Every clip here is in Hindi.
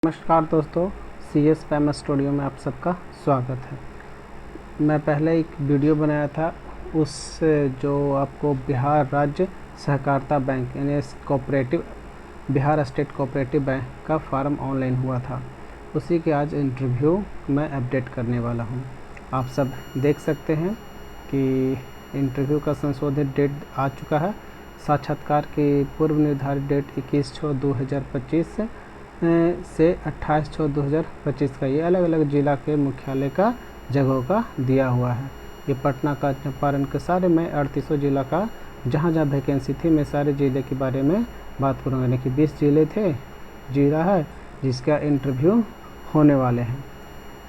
नमस्कार दोस्तों, CS फेमस स्टूडियो में आप सबका स्वागत है। मैं पहले एक वीडियो बनाया था, उस जो आपको बिहार राज्य सहकारिता बैंक यानी cooperative Bihar state cooperative bank का फॉर्म ऑनलाइन हुआ था, उसी के आज इंटरव्यू मैं अपडेट करने वाला हूं। आप सब देख सकते हैं कि इंटरव्यू का संशोधित डेट आ चुका है। साक्षात्कार की पूर्व निर्धारित डेट 21/6/2025 से 28/6/2025 का ये अलग अलग जिला के मुख्यालय का जगहों का दिया हुआ है। ये पटना का, चंपारण के सारे में 38 जिला का जहाँ जहाँ वैकेंसी थी मैं सारे ज़िले के बारे में बात करूँगा। यानी कि 20 जिला है जिसका इंटरव्यू होने वाले हैं।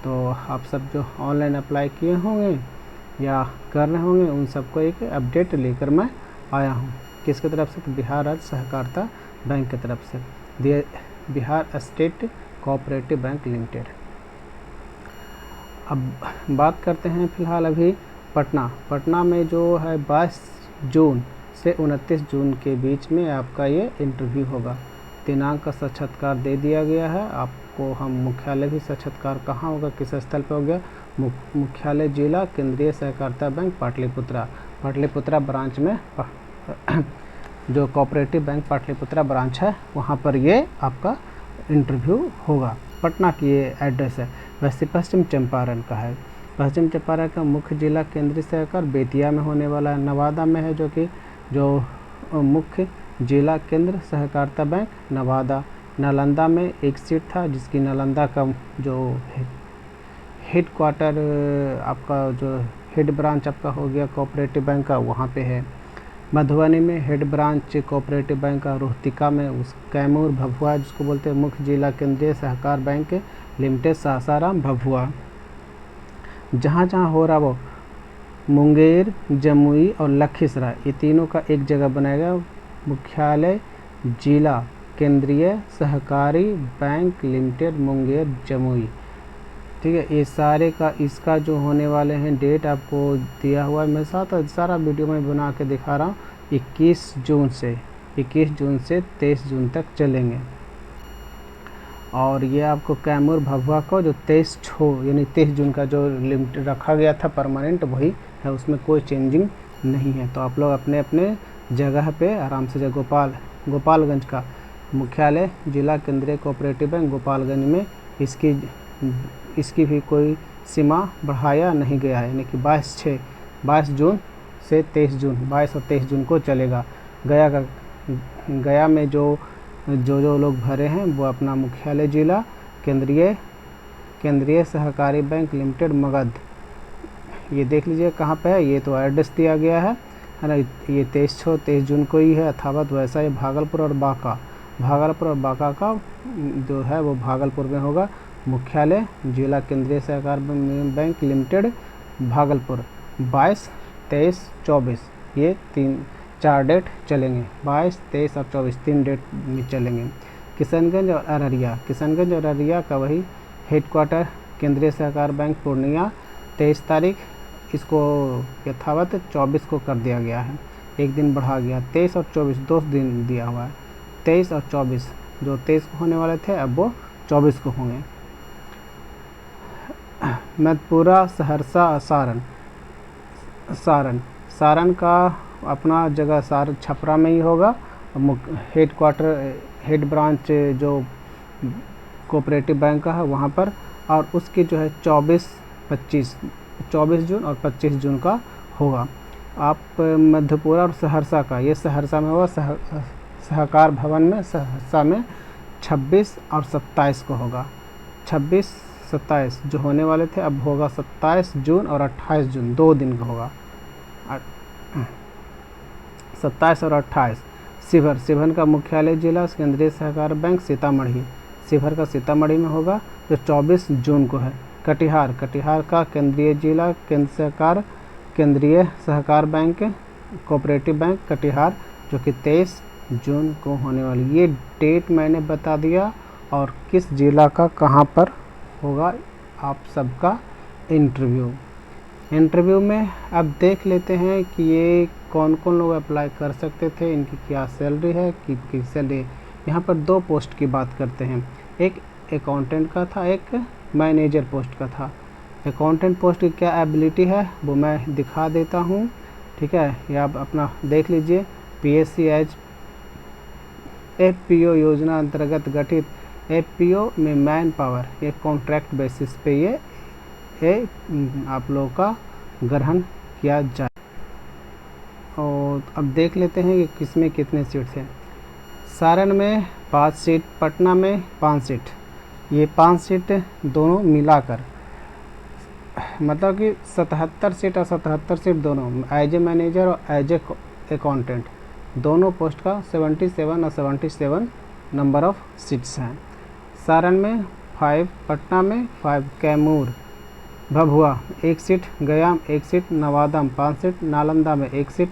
तो आप सब जो ऑनलाइन अप्लाई किए होंगे या कर रहे होंगे उन सबको एक अपडेट लेकर मैं आया हूँ। किसकी तरफ से? तो बिहार राज्य सहकारिता बैंक की तरफ से, Bihar state cooperative bank limited. अब बात करते हैं फ़िलहाल अभी पटना में जो है 22 जून से 29 जून के बीच में आपका ये इंटरव्यू होगा। दिनांक का साक्षात्कार दे दिया गया है आपको। हम मुख्यालय भी साक्षात्कार कहाँ होगा, किस स्थल पर हो गया? मुख्यालय जिला केंद्रीय सहकारिता बैंक पाटलिपुत्रा ब्रांच में जो कोऑपरेटिव बैंक पाटलिपुत्रा ब्रांच है वहाँ पर ये आपका इंटरव्यू होगा। पटना की ये एड्रेस है। वैसे पश्चिम चंपारण का है। पश्चिम चंपारण का मुख्य जिला केंद्रीय सहकार बेतिया में होने वाला है। नवादा में है जो मुख्य जिला केंद्र सहकारिता बैंक नवादा। नालंदा में एक सीट था जिसकी नालंदा का जो हेड क्वार्टर आपका जो हेड ब्रांच आपका हो गया कोऑपरेटिव बैंक का, वहाँ पे है। मधुबनी में हेड ब्रांच कोऑपरेटिव बैंक का रोहतिका में, उस कैमूर भभुआ जिसको बोलते हैं मुख्य जिला केंद्रीय सहकार बैंक लिमिटेड सासाराम भभुआ। जहाँ जहाँ हो रहा वो मुंगेर, जमुई और लखीसराय, ये तीनों का एक जगह बनाया गया मुख्यालय जिला केंद्रीय सहकारी बैंक लिमिटेड मुंगेर जमुई। ठीक है, ये सारे का इसका जो होने वाले हैं डेट आपको दिया हुआ है। मैं सारा वीडियो में बना के दिखा रहा हूँ। 21 जून से 23 जून तक चलेंगे। और ये आपको कैमूर भभुआ को जो 23 जून का जो लिमिट रखा गया था परमानेंट वही है, उसमें कोई चेंजिंग नहीं है। तो आप लोग अपने अपने जगह पे आराम से गोपालगंज का मुख्यालय जिला केंद्रीय कोऑपरेटिव बैंक गोपालगंज में इसकी भी कोई सीमा बढ़ाया नहीं गया है। यानी कि 22 जून से 23 जून 22 और 23 जून को चलेगा। गया में जो लोग भरे हैं वो अपना मुख्यालय जिला केंद्रीय सहकारी बैंक लिमिटेड मगध, ये देख लीजिए कहाँ पे है। ये तो एड्रेस दिया गया है ना। ये 23 जून को ही है अथावत। वैसा ये भागलपुर और बांका का जो है वो भागलपुर में होगा। मुख्यालय जिला केंद्रीय सहकार बैंक लिमिटेड भागलपुर। 22, 23, 24 ये 4 डेट चलेंगे। 22, 23 और 24 3 डेट में चलेंगे। किशनगंज और अररिया का वही हेडक्वार्टर केंद्रीय सहकार बैंक पूर्णिया। 23 तारीख इसको यथावत 24 को कर दिया गया है, एक दिन बढ़ा गया। 23 और 24 2 दिन दिया हुआ है। 23 और 24 जो 23 को होने वाले थे अब वो 24 को होंगे। मधेपुरा, सहरसा, सारण का अपना जगह छपरा में ही होगा। हेड ब्रांच जो कोऑपरेटिव बैंक का है वहाँ पर। और उसकी जो है 24 जून और 25 जून का होगा। आप मधेपुरा और सहरसा का, ये सहरसा में होगा सहकार भवन में। सहरसा में 26 और 27 को होगा। 26-27 जो होने वाले थे अब होगा 27 जून और 28 जून 2 दिन का होगा। 27 और 28। शिवहर का मुख्यालय जिला केंद्रीय सहकार बैंक शिवहर का सीतामढ़ी में होगा जो 24 जून को है। कटिहार का केंद्रीय जिला केंद्रीय सहकार बैंक कोऑपरेटिव बैंक कटिहार जो कि 23 जून को होने वाली। ये डेट मैंने बता दिया और किस जिला का कहाँ पर होगा आप सबका इंटरव्यू में। अब देख लेते हैं कि ये कौन कौन लोग अप्लाई कर सकते थे, इनकी क्या सैलरी है, कि सैलरी। यहाँ पर 2 पोस्ट की बात करते हैं। एक अकाउंटेंट का था, एक मैनेजर पोस्ट का था। अकाउंटेंट पोस्ट की क्या एबिलिटी है वो मैं दिखा देता हूँ, ठीक है। ये आप अपना देख लीजिए। PSC एज FPO योजना अंतर्गत गठित FPO में मैन पावर ये कॉन्ट्रैक्ट बेसिस पे ये आप लोगों का ग्रहण किया जाए। और अब देख लेते हैं कि किसमें कितने सीट्स हैं। सारण में 5 सीट, पटना में 5 सीट, ये 5 सीट दोनों मिलाकर मतलब कि 77 सीट और 77 सीट दोनों एज ए मैनेजर और एज ए अकाउंटेंट दोनों पोस्ट का 77 और 77 नंबर ऑफ सीट्स हैं। सारण में 5, पटना में 5, कैमूर भभुआ 1 सीट, गया में 1 सीट, नवादा में 5 सीट, नालंदा में 1 सीट,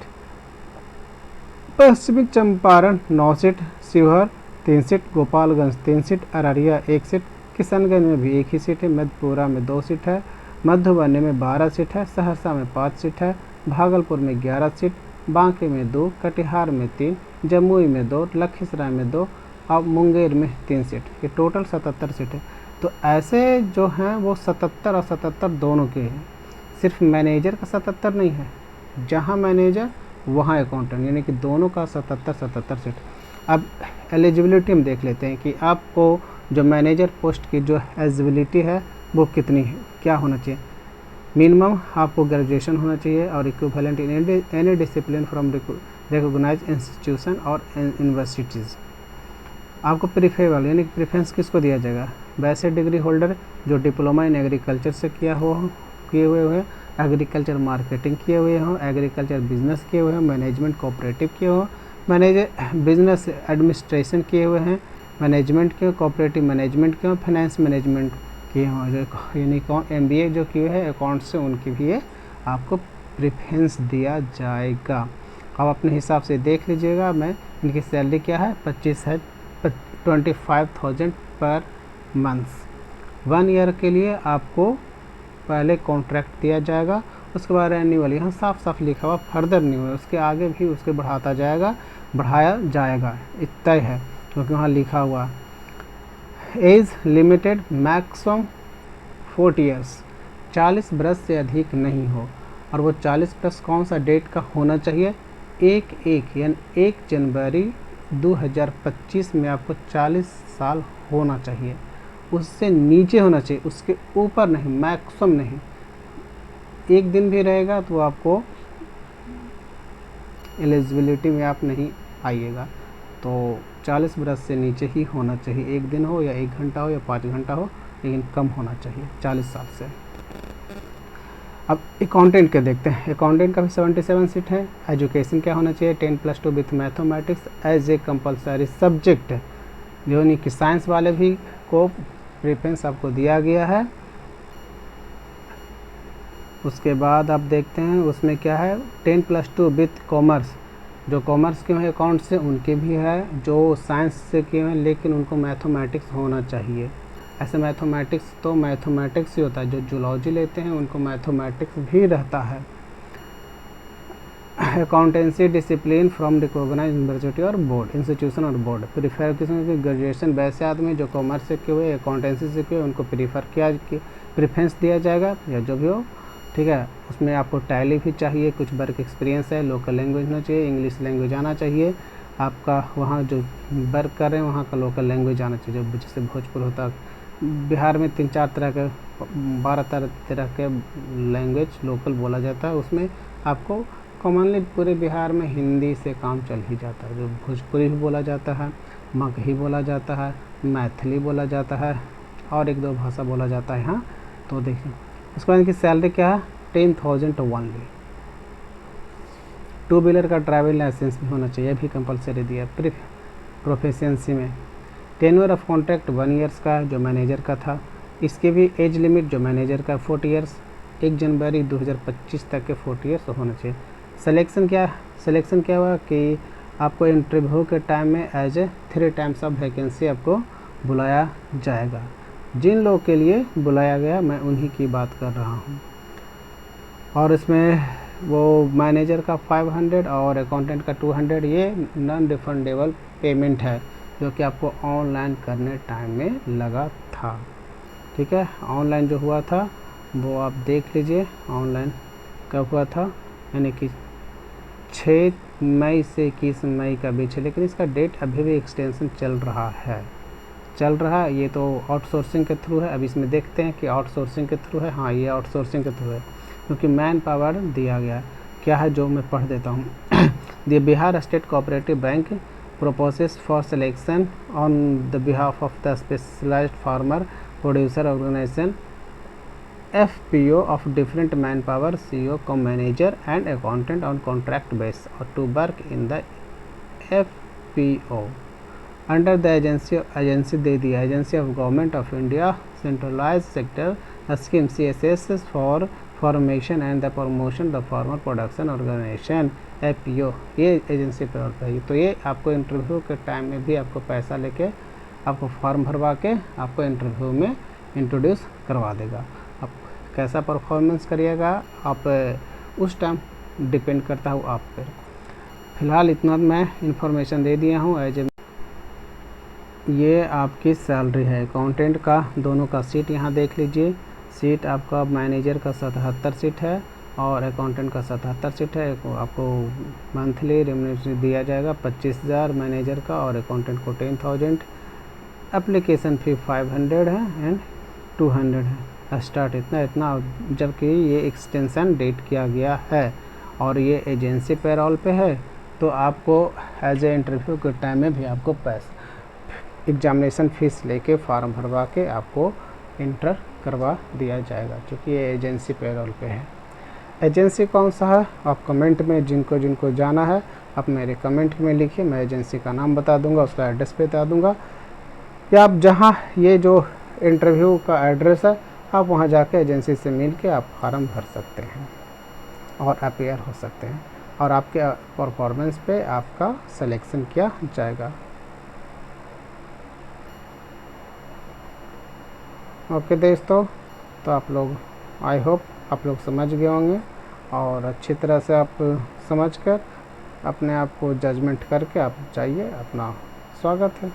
पश्चिमी Champaran 9 seat, Sheohar 3 seat, Gopalganj 3 seat, Araria 1 seat, Kishanganj में भी 1 ही सीट है, मधेपुरा में 2 सीट है, मधुबनी में 12 सीट है, सहरसा में 5 सीट है, भागलपुर में 11 सीट, बांके में 2, कटिहार में 3, जमुई में 2, लखीसराय में 2 और मुंगेर में 3 सीट। ये टोटल 77 सीट है। तो ऐसे जो हैं वो 77 और 77 दोनों के हैं, सिर्फ मैनेजर का 77 नहीं है, जहाँ मैनेजर वहाँ अकाउंटेंट, यानी कि दोनों का 77 सीट। अब एलिजिबिलिटी हम देख लेते हैं कि आपको जो मैनेजर पोस्ट की जो एलिजिबिलिटी है वो कितनी है, क्या होना चाहिए। मिनिमम आपको ग्रेजुएशन होना चाहिए और equivalent in any discipline from recognise institution और यूनिवर्सिटीज़। आपको प्रीफरेबल यानी प्रेफरेंस किसको दिया जाएगा, वैसे डिग्री होल्डर जो डिप्लोमा इन एग्रीकल्चर से किए हुए हैं, एग्रीकल्चर मार्केटिंग किए हुए हों, एग्रीकल्चर बिजनेस किए हुए हैं, मैनेजमेंट कोऑपरेटिव किए हों, बिजनेस एडमिनिस्ट्रेशन किए हुए हैं, मैनेजमेंट के कोऑपरेटिव मैनेजमेंट के हों, फाइनेंस मैनेजमेंट किए हों, यानी MBA जो किए हैं अकाउंट से, उनकी भी ये आपको प्रेफरेंस दिया जाएगा। अब अपने हिसाब से देख लीजिएगा। मैं इनकी सैलरी क्या है, 25,000 पर मंथ। 1 ईयर के लिए आपको पहले कॉन्ट्रैक्ट दिया जाएगा, उसके बाद एनुअल, यहाँ साफ साफ लिखा हुआ फर्दर नहीं हुआ, उसके आगे भी उसके बढ़ाया जाएगा, इतना ही है क्योंकि वहाँ लिखा हुआ। एज लिमिटेड मैक्सिमम 40 ईयर्स, 40 बरस से अधिक नहीं हो, और वो 40 प्लस कौन सा डेट का होना चाहिए, 1 यानी 1 जनवरी 2025 में आपको 40 साल होना चाहिए, उससे नीचे होना चाहिए, उसके ऊपर नहीं, मैक्सिमम नहीं। एक दिन भी रहेगा तो आपको एलिजिबिलिटी में आप नहीं आइएगा। तो 40 बरस से नीचे ही होना चाहिए, 1 दिन हो या 1 घंटा हो या 5 घंटा हो, लेकिन कम होना चाहिए 40 साल से। अब अकाउंटेंट के देखते हैं। अकाउंटेंट का भी 77 सीट है। एजुकेशन क्या होना चाहिए, 10+2 with mathematics as a compulsory subject, जो नहीं कि साइंस वाले भी को प्रेफरेंस आपको दिया गया है। उसके बाद आप देखते हैं उसमें क्या है, 10+2 विथ कॉमर्स, जो कॉमर्स के हैं अकाउंट से उनके भी है, जो साइंस से किए हैं लेकिन उनको मैथमेटिक्स होना चाहिए। ऐसे मैथमेटिक्स ही होता है, जो जूलॉजी लेते हैं उनको मैथमेटिक्स भी रहता है। Accountancy discipline from recognised university और बोर्ड, इंस्टीट्यूशन और बोर्ड। प्रीफर किसी ग्रेजुएशन वैसे आदमी जो कॉमर्स से किए हुए, अकाउंटेंसी से किए हुए, उनको प्रेफरेंस दिया जाएगा, या जो भी हो, ठीक है। उसमें आपको टैली भी चाहिए, कुछ वर्क एक्सपीरियंस है, लोकल लैंग्वेज होना चाहिए, इंग्लिश लैंग्वेज आना चाहिए, आपका वहाँ जो वर्क कर रहे हैं वहाँ का लोकल लैंग्वेज आना चाहिए, जो जैसे भोजपुर होता है। बिहार में 3-4 तरह के 12 तरह के लैंग्वेज लोकल बोला जाता है, उसमें आपको कॉमनली पूरे बिहार में हिंदी से काम चल ही जाता है। जो भोजपुरी भी बोला जाता है, मगही बोला जाता है, मैथिली बोला जाता है, और 1-2 भाषा बोला जाता है यहाँ। तो देखिए उसके बाद इनकी सैलरी क्या है, 10,000 ओनली। 2 व्हीलर का ड्राइविंग लाइसेंस भी होना चाहिए, भी कंपलसरी दिया प्रोफेशंसी में। टेन्योर ऑफ कॉन्ट्रैक्ट 1 ईयर्स का जो मैनेजर का था। इसके भी एज लिमिट जो मैनेजर का 40 ईयर्स, 1 जनवरी 2025 तक के 40 ईयर्स होना चाहिए। सिलेक्शन क्या हुआ कि आपको इंटरव्यू के टाइम में as a 3 times of vacancy आपको बुलाया जाएगा। जिन लोगों के लिए बुलाया गया मैं उन्हीं की बात कर रहा हूँ। और इसमें वो मैनेजर का 500 और अकाउंटेंट का 200, ये नॉन रिफंडेबल पेमेंट है, जो कि आपको ऑनलाइन करने टाइम में लगा था। ठीक है, ऑनलाइन जो हुआ था वो आप देख लीजिए ऑनलाइन कब हुआ था, यानी कि 6 मई से 21 मई का बीच है, लेकिन इसका डेट अभी भी एक्सटेंशन चल रहा है। ये तो आउटसोर्सिंग के थ्रू है। अब इसमें देखते हैं कि आउटसोर्सिंग के थ्रू है। हाँ, ये आउटसोर्सिंग के थ्रू है क्योंकि मैन पावर दिया गया है। क्या है जो मैं पढ़ देता हूँ। The Bihar state cooperative bank proposes for selection on the behalf of the specialized farmer producer organization FPO of different manpower, CO, manager and accountant on contract basis or to work in the FPO under the agency दे दिया agency of government of India centralise sector scheme CSS for formation and the promotion the farmer production organisation FPO। ये एजेंसी पर होता है। तो ये आपको इंटरव्यू के टाइम में भी आपको पैसा लेके आपको फॉर्म भरवा के आपको इंटरव्यू में इंट्रोड्यूस करवा देगा। आप कैसा परफॉर्मेंस करिएगा आप उस टाइम डिपेंड करता हूँ आप पर। फ़िलहाल इतना मैं इंफॉर्मेशन दे दिया हूँ। एज ये आपकी सैलरी है। अकाउंटेंट का दोनों का सीट यहाँ देख लीजिए। सीट आपका मैनेजर का 77 सीट है और अकाउंटेंट का 77 सीट है। आपको मंथली रेम्युनरेशन दिया जाएगा 25,000 मैनेजर का और अकाउंटेंट को 10,000। एप्लीकेशन फ़ी 500 है एंड 200 है। स्टार्ट इतना जबकि ये एक्सटेंशन डेट किया गया है और ये एजेंसी पेरोल पे है। तो आपको एज ए इंटरव्यू के टाइम में भी आपको पैसा एग्जामिनेशन फ़ीस लेके फॉर्म भरवा के आपको इंटर करवा दिया जाएगा, क्योंकि ये एजेंसी पेरोल पे है। एजेंसी कौन सा है आप कमेंट में जिनको जाना है आप मेरे कमेंट में लिखिए। मैं एजेंसी का नाम बता दूंगा, उसका एड्रेस बता दूंगा, या आप जहाँ ये जो इंटरव्यू का एड्रेस है आप वहाँ जाके एजेंसी से मिल के आप फॉर्म भर सकते हैं और अपीयर हो सकते हैं और आपके परफॉर्मेंस पे आपका सिलेक्शन किया जाएगा। ओके दोस्तों, तो आप लोग आई होप आप लोग समझ गए होंगे और अच्छी तरह से आप समझकर अपने आप को जजमेंट करके आप जाइए। अपना स्वागत है।